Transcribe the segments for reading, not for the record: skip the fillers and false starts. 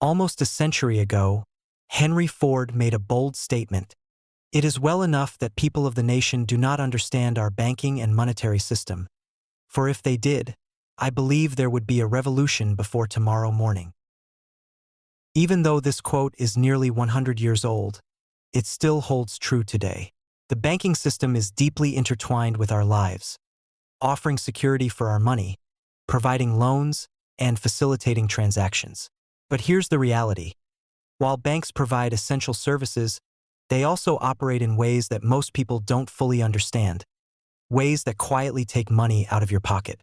Almost a century ago, Henry Ford made a bold statement. It is well enough that people of the nation do not understand our banking and monetary system. For if they did, I believe there would be a revolution before tomorrow morning. Even though this quote is nearly 100 years old, it still holds true today. The banking system is deeply intertwined with our lives, offering security for our money, providing loans, and facilitating transactions. But here's the reality. While banks provide essential services, they also operate in ways that most people don't fully understand, ways that quietly take money out of your pocket.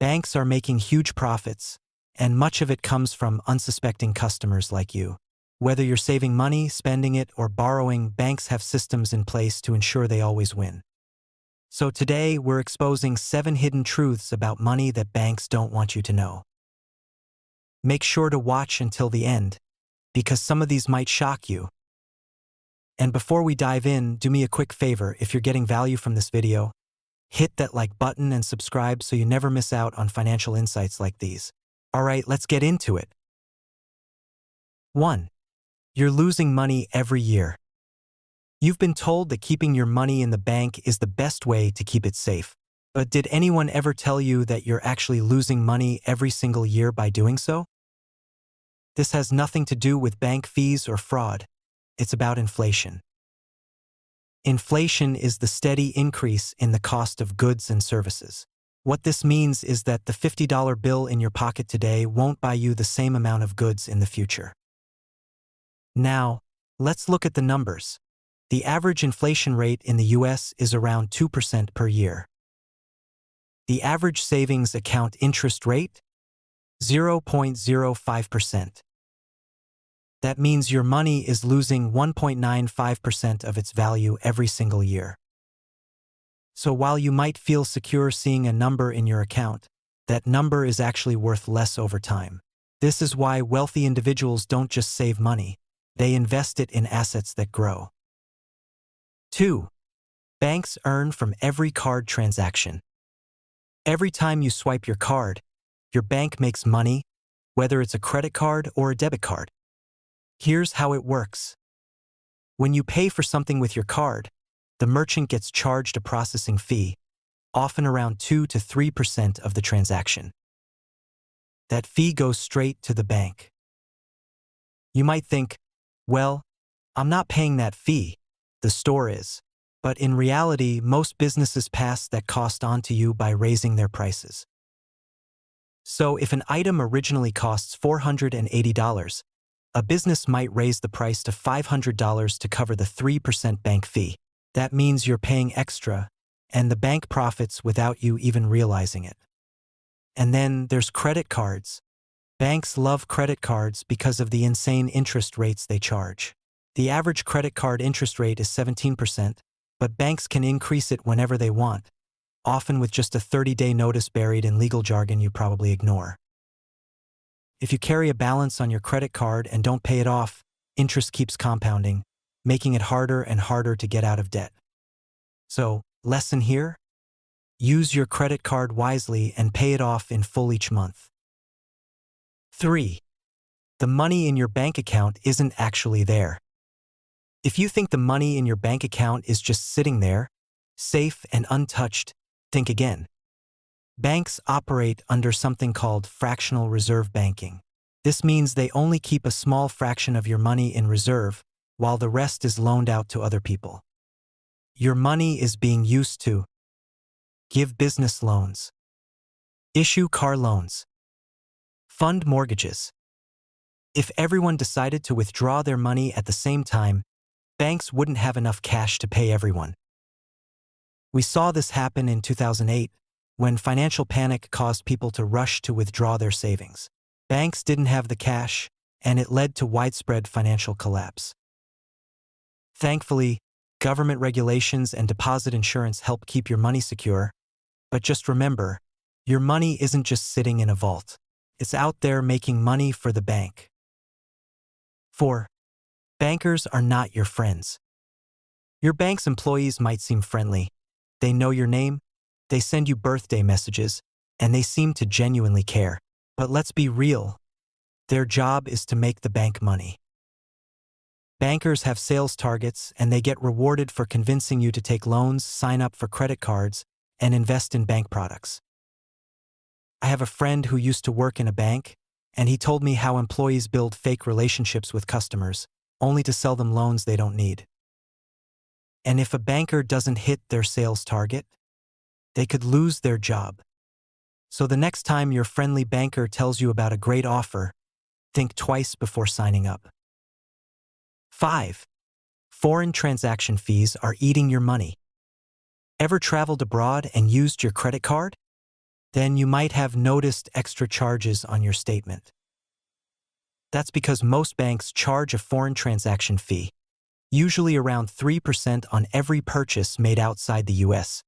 Banks are making huge profits, and much of it comes from unsuspecting customers like you. Whether you're saving money, spending it, or borrowing, banks have systems in place to ensure they always win. So today, we're exposing 7 hidden truths about money that banks don't want you to know. Make sure to watch until the end, because some of these might shock you. And before we dive in, do me a quick favor. If you're getting value from this video, hit that like button and subscribe so you never miss out on financial insights like these. Alright, let's get into it. 1. You're losing money every year. You've been told that keeping your money in the bank is the best way to keep it safe. But did anyone ever tell you that you're actually losing money every single year by doing so? This has nothing to do with bank fees or fraud. It's about inflation. Inflation is the steady increase in the cost of goods and services. What this means is that the $50 bill in your pocket today won't buy you the same amount of goods in the future. Now, let's look at the numbers. The average inflation rate in the US is around 2% per year. The average savings account interest rate? 0.05%. That means your money is losing 1.95% of its value every single year. So while you might feel secure seeing a number in your account, that number is actually worth less over time. This is why wealthy individuals don't just save money, they invest it in assets that grow. 2. Banks earn from every card transaction. Every time you swipe your card, your bank makes money, whether it's a credit card or a debit card. Here's how it works. When you pay for something with your card, the merchant gets charged a processing fee, often around 2 to 3% of the transaction. That fee goes straight to the bank. You might think, well, I'm not paying that fee, the store is. But in reality, most businesses pass that cost on to you by raising their prices. So if an item originally costs $480, a business might raise the price to $500 to cover the 3% bank fee. That means you're paying extra, and the bank profits without you even realizing it. And then there's credit cards. Banks love credit cards because of the insane interest rates they charge. The average credit card interest rate is 17%, but banks can increase it whenever they want, often with just a 30-day notice buried in legal jargon you probably ignore. If you carry a balance on your credit card and don't pay it off, interest keeps compounding, making it harder and harder to get out of debt. So, lesson here? Use your credit card wisely and pay it off in full each month. 3. The money in your bank account isn't actually there. If you think the money in your bank account is just sitting there, safe and untouched, think again. Banks operate under something called fractional reserve banking. This means they only keep a small fraction of your money in reserve, while the rest is loaned out to other people. Your money is being used to give business loans, issue car loans, fund mortgages. If everyone decided to withdraw their money at the same time, banks wouldn't have enough cash to pay everyone. We saw this happen in 2008, when financial panic caused people to rush to withdraw their savings. Banks didn't have the cash, and it led to widespread financial collapse. Thankfully, government regulations and deposit insurance help keep your money secure, but just remember, your money isn't just sitting in a vault. It's out there making money for the bank. 4. Bankers are not your friends. Your bank's employees might seem friendly. They know your name, they send you birthday messages, and they seem to genuinely care. But let's be real. Their job is to make the bank money. Bankers have sales targets, and they get rewarded for convincing you to take loans, sign up for credit cards, and invest in bank products. I have a friend who used to work in a bank, and he told me how employees build fake relationships with customers, only to sell them loans they don't need. And if a banker doesn't hit their sales target, they could lose their job. So the next time your friendly banker tells you about a great offer, think twice before signing up. 5. Foreign transaction fees are eating your money. Ever traveled abroad and used your credit card? Then you might have noticed extra charges on your statement. That's because most banks charge a foreign transaction fee, usually around 3% on every purchase made outside the US.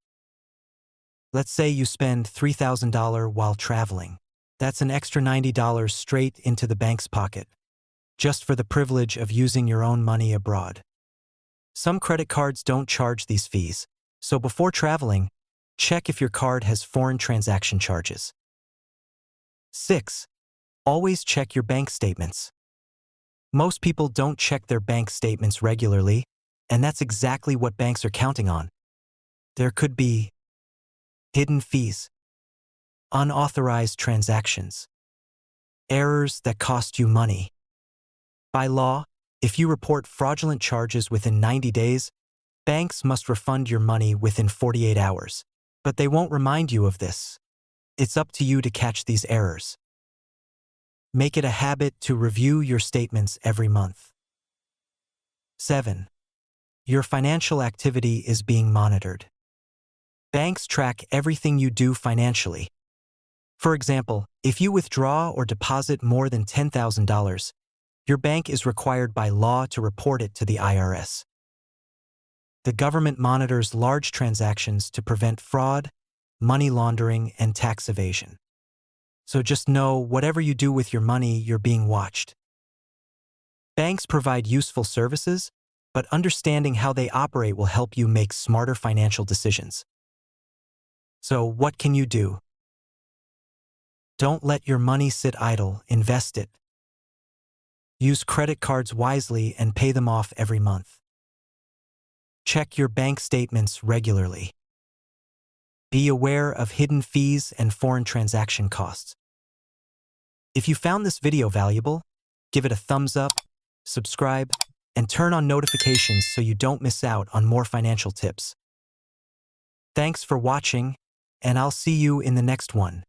Let's say you spend $3,000 while traveling. That's an extra $90 straight into the bank's pocket, just for the privilege of using your own money abroad. Some credit cards don't charge these fees, so before traveling, check if your card has foreign transaction charges. 6. Always check your bank statements. Most people don't check their bank statements regularly, and that's exactly what banks are counting on. There could be hidden fees, unauthorized transactions, errors that cost you money. By law, if you report fraudulent charges within 90 days, banks must refund your money within 48 hours. But they won't remind you of this. It's up to you to catch these errors. Make it a habit to review your statements every month. 7. Your financial activity is being monitored. Banks track everything you do financially. For example, if you withdraw or deposit more than $10,000, your bank is required by law to report it to the IRS. The government monitors large transactions to prevent fraud, money laundering, and tax evasion. So just know whatever you do with your money, you're being watched. Banks provide useful services, but understanding how they operate will help you make smarter financial decisions. So what can you do? Don't let your money sit idle, invest it. Use credit cards wisely and pay them off every month. Check your bank statements regularly. Be aware of hidden fees and foreign transaction costs. If you found this video valuable, give it a thumbs up, subscribe, and turn on notifications so you don't miss out on more financial tips. Thanks for watching, and I'll see you in the next one.